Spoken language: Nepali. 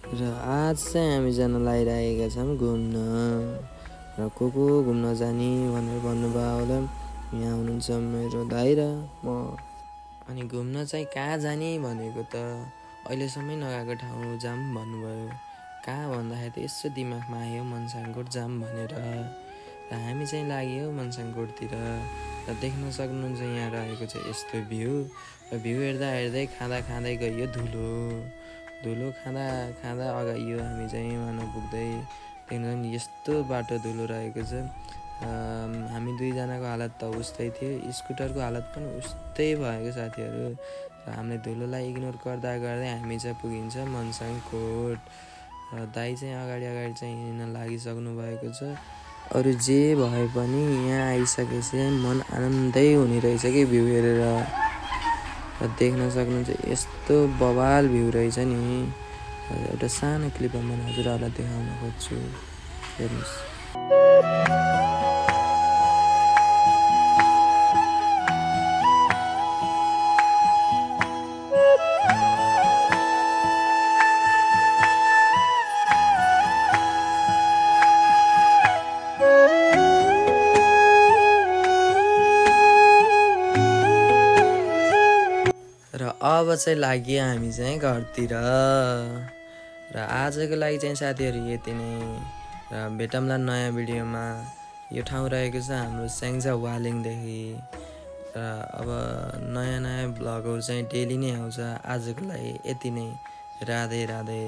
र आज चाहिँ हामी जान लागिरहेका छौँ घुम्न र को घुम्न जाने भनेर भन्नुभयो होला। यहाँ हुनुहुन्छ मेरो दाइ र म। अनि घुम्न चाहिँ कहाँ जाने भनेको त अहिलेसम्मै नगएको ठाउँ जाऊँ भन्नुभयो। कहाँ भन्दाखेरि त यसो दिमागमा आयो मन्साङकोट जाऊँ भनेर। र हामी चाहिँ लाग्यो मन्साङकोटतिर। र देख्न सक्नुहुन्छ यहाँ रहेको चाहिँ यस्तो भ्यू। र भ्यू हेर्दा हेर्दै खाँदा खाँदै गइयो धुलो खाँदा अगाइयो हामी चाहिँ मानव पुग्दै। देख्न यस्तो बाटो धुलो रहेको छ। हामी दुईजनाको हालत त उस्तै थियो, स्कुटरको हालत पनि उस्तै भएको साथीहरू। र हामीले धुलोलाई इग्नोर गर्दा गर्दै हामी चाहिँ पुगिन्छ मन्साङकोट। दाइ चाहिँ अगाडि चाहिँ हिँड्न लागिसक्नु भएको छ। अरू जे भए पनि यहाँ आइसकेपछि मन आनन्दै हुने रहेछ कि भ्यू हेरेर। र देख्न सक्नुहुन्छ यस्तो बवाल भ्यू रहेछ नि। एउटा सानो क्लिपमा म हजुरहरूलाई देखाउन खोज्छु, हेर्नुहोस्। र अब चाहिँ लाग्यो हामी चाहिँ घरतिर। र आजको लागि चाहिँ साथीहरू यति नै। र भेटौँला नयाँ भिडियोमा। यो ठाउँ रहेको छ हाम्रो स्याङ्जा वालिङदेखि। र अब नयाँ भ्लगहरू चाहिँ डेली नै आउँछ। आजको लागि यति नै। राधे राधे।